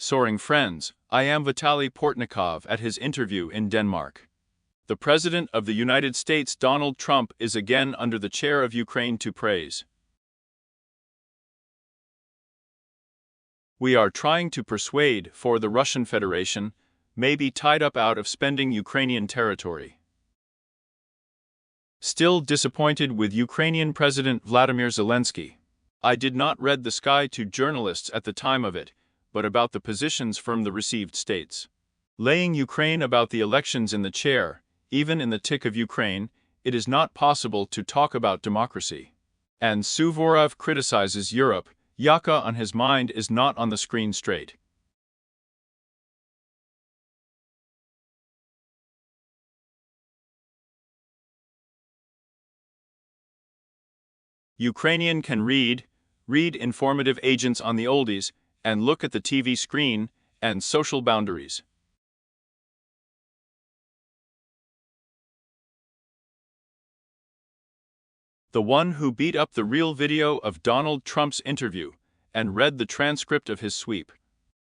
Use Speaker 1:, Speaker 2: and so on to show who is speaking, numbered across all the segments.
Speaker 1: Soaring friends, I am Vitaly Portnikov at his interview in Denmark. The President of the United States, Donald Trump, is again under the chair of Ukraine to praise. We are trying to persuade for the Russian Federation may be tied up out of spending Ukrainian territory. Still disappointed with Ukrainian President Vladimir Zelensky. I did not read the sky to journalists at the time of it, but about the positions from the received states. Laying Ukraine about the elections in the chair, even in the tick of Ukraine, it is not possible to talk about democracy. And Suvorov criticizes Europe, Yaka on his mind is not on the screen straight. Ukrainian can read informative agents on the oldies, and look at the TV screen and social boundaries. The one who beat up the real video of Donald Trump's interview and read the transcript of his sweep,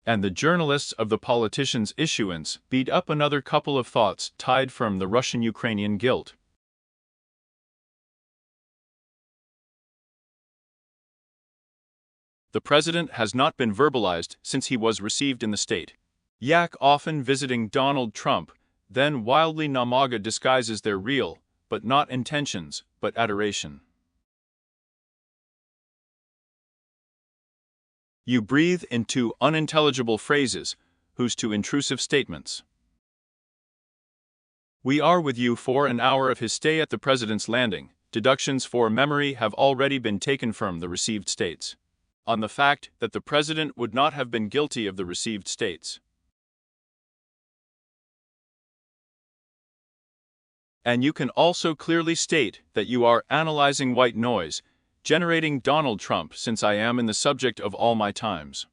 Speaker 1: and the journalists of the politician's issuance beat up another couple of thoughts tied from the Russian-Ukrainian guilt. The president has not been verbalized since he was received in the state. Yak often visiting Donald Trump, then wildly Namaga disguises their real, but not intentions, but adoration. You breathe into unintelligible phrases, whose to intrusive statements. We are with you for an hour of his stay at the president's landing. Deductions for memory have already been taken from the received states on the fact that the president would not have been guilty of the received states. And you can also clearly state that you are analyzing white noise, generating Donald Trump, since I am in the subject of all my times.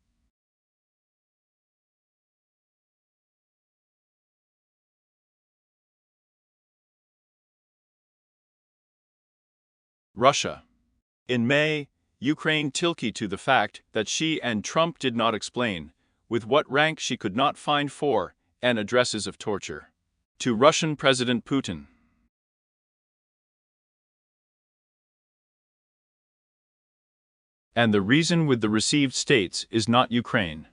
Speaker 1: Russia. In May, Ukraine tilted to the fact that she and Trump did not explain with what rank she could not find for and addresses of torture to Russian President Putin. And the reason with the received states is not Ukraine.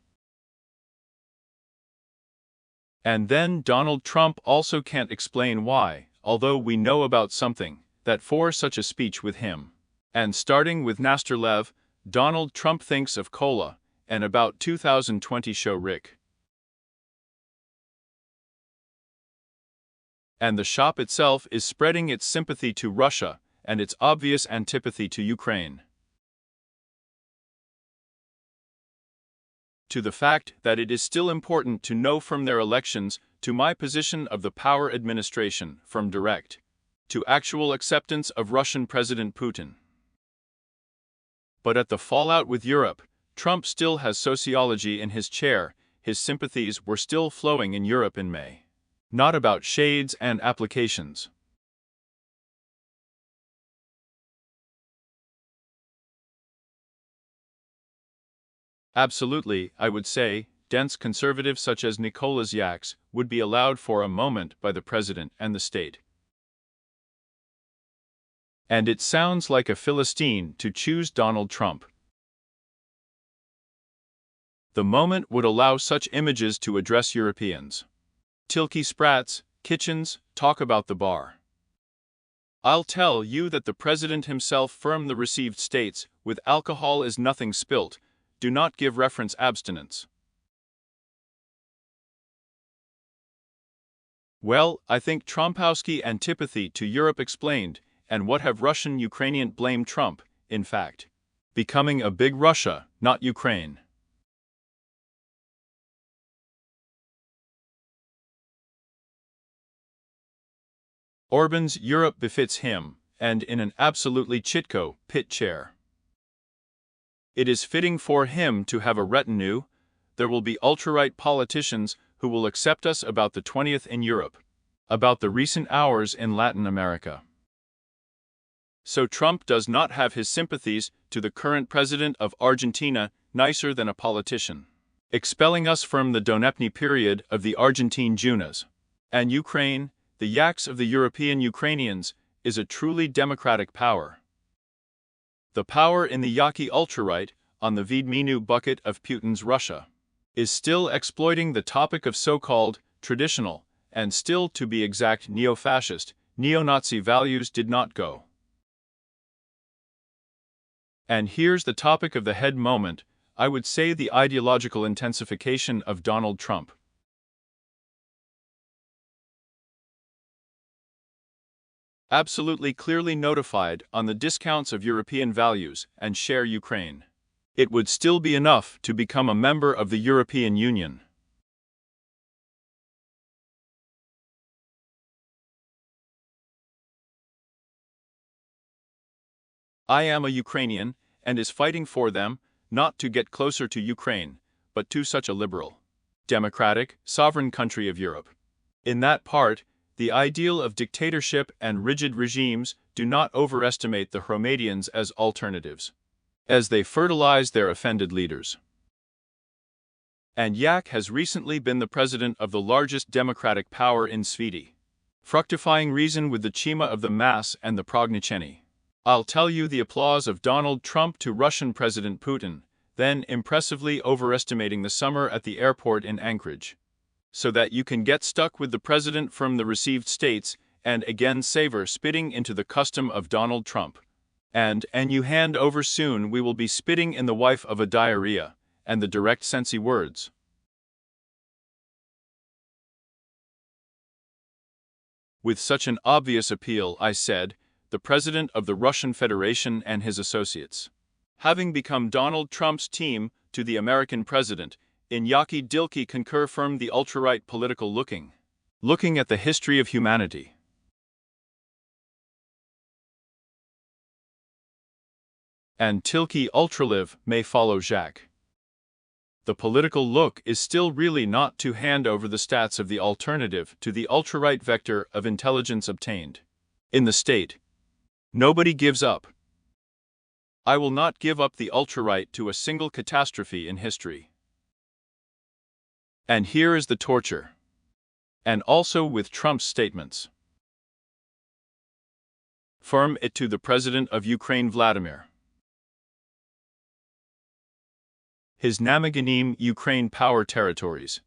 Speaker 1: And then Donald Trump also can't explain why, although we know about something, that for such a speech with him. And starting with Nasterlev, Donald Trump thinks of cola, and about 2020 show Rick. And the shop itself is spreading its sympathy to Russia, and its obvious antipathy to Ukraine. To the fact that it is still important to know from their elections to my position of the power administration, from direct to actual acceptance of Russian President Putin. But at the fallout with Europe, Trump still has sociology in his chair. His sympathies were still flowing in Europe in May. Not about shades and applications. Absolutely, I would say, dense conservatives such as Nicholas Yaks would be allowed for a moment by the president and the state. And it sounds like a Philistine to choose Donald Trump. The moment would allow such images to address Europeans. Tilky sprats, kitchens, talk about the bar. I'll tell you that the president himself from the received states, with alcohol is nothing spilt, do not give reference abstinence. Well, I think Trumpowski antipathy to Europe explained, and what have Russian-Ukrainian blamed Trump, in fact, becoming a big Russia, not Ukraine. Orban's Europe befits him, and in an absolutely Chitko pit chair. It is fitting for him to have a retinue. There will be ultra-right politicians who will accept us about the 20th in Europe, about the recent hours in Latin America. So Trump does not have his sympathies to the current president of Argentina nicer than a politician. expelling us from the Donepny period of the Argentine Junas. And Ukraine, the yaks of the European Ukrainians, is a truly democratic power. The power in the Yaki ultra-right, on the Vidminu bucket of Putin's Russia, is still exploiting the topic of so-called traditional, and still to be exact neo-fascist, neo-Nazi values did not go. And here's the topic of the head moment, I would say the ideological intensification of Donald Trump. Absolutely clearly notified on the discounts of European values and share Ukraine. It would still be enough to become a member of the European Union. I am a Ukrainian, and is fighting for them, not to get closer to Ukraine, but to such a liberal, democratic, sovereign country of Europe. In that part, the ideal of dictatorship and rigid regimes do not overestimate the Hromadians as alternatives, as they fertilize their offended leaders. And Yak has recently been the president of the largest democratic power in Sveti, fructifying reason with the Chima of the mass and the Prognicheni. I'll tell you the applause of Donald Trump to Russian President Putin, then impressively overestimating the summer at the airport in Anchorage, so that you can get stuck with the president from the received states and again savor spitting into the custom of Donald Trump. And you hand over soon we will be spitting in the wife of a diarrhea, and the direct sensey words. With such an obvious appeal, I said, the President of the Russian Federation and his associates, having become Donald Trump's team to the American president, in Yaki Dilki concur firm the ultra-right political looking at the history of humanity. And Tilki ultralive may follow Jacques. The political look is still really not to hand over the stats of the alternative to the ultra-right vector of intelligence obtained in the state. Nobody gives up. I will not give up the ultra-right to a single catastrophe in history. And here is the torture. And also with Trump's statements. Firm it to the President of Ukraine Vladimir. His Namaganim Ukraine power territories.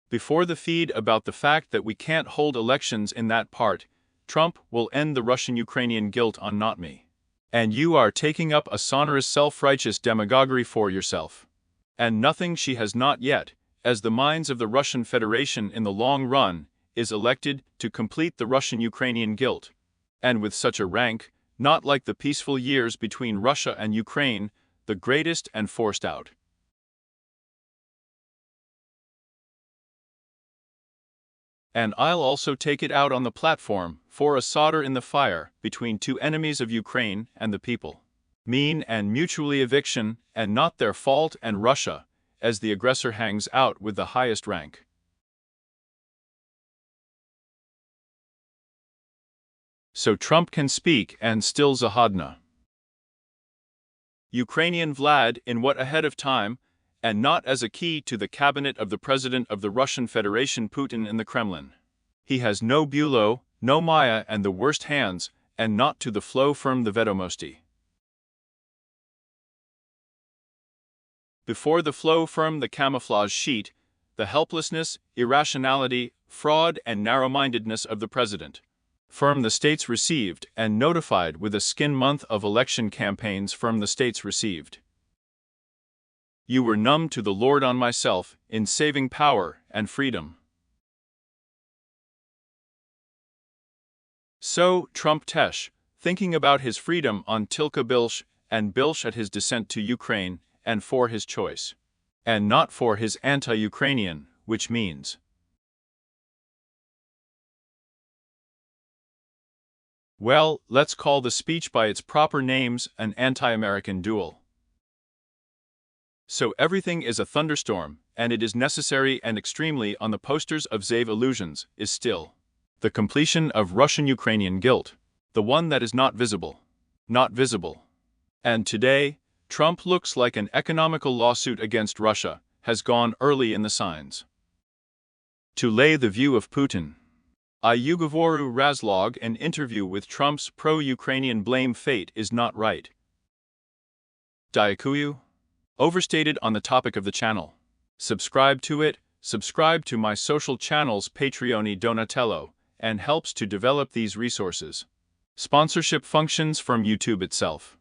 Speaker 1: Before the feed about the fact that we can't hold elections in that part, Trump will end the Russian-Ukrainian guilt on not me. And you are taking up a sonorous self-righteous demagoguery for yourself. And nothing she has not yet, as the minds of the Russian Federation in the long run, is elected to complete the Russian-Ukrainian guilt. And with such a rank, not like the peaceful years between Russia and Ukraine, the greatest and forced out. And I'll also take it out on the platform, for a solder in the fire, between two enemies of Ukraine and the people. Mean and mutually eviction, and not their fault and Russia, as the aggressor hangs out with the highest rank. So Trump can speak and still Zahodna. Ukrainian Vlad in what ahead of time, and not as a key to the cabinet of the President of the Russian Federation Putin in the Kremlin. He has no Bulow, no Maya and the worst hands, and not to the flow from the Vedomosti. Before the flow from the camouflage sheet, the helplessness, irrationality, fraud and narrow-mindedness of the President. Firm the states received and notified with a skin month of election campaigns from the states received. You were numb to the Lord on myself, in saving power and freedom. So, Trump Tesh, thinking about his freedom on Tilka Bilsh, and Bilsh at his descent to Ukraine, and for his choice. And not for his anti-Ukrainian, which means. Well, let's call the speech by its proper names an anti-American duel. So everything is a thunderstorm, and it is necessary and extremely on the posters of Zave illusions, is still the completion of Russian-Ukrainian guilt, the one that is not visible. Not visible. And today, Trump looks like an economical lawsuit against Russia has gone early in the signs. To lay the view of Putin. I Yugovoru Razlog, an interview with Trump's pro-Ukrainian blame fate is not right. Diakuyu? Overstated on the topic of the channel. Subscribe to it, subscribe to my social channels Patreoni Donatello, and helps to develop these resources. Sponsorship functions from YouTube itself.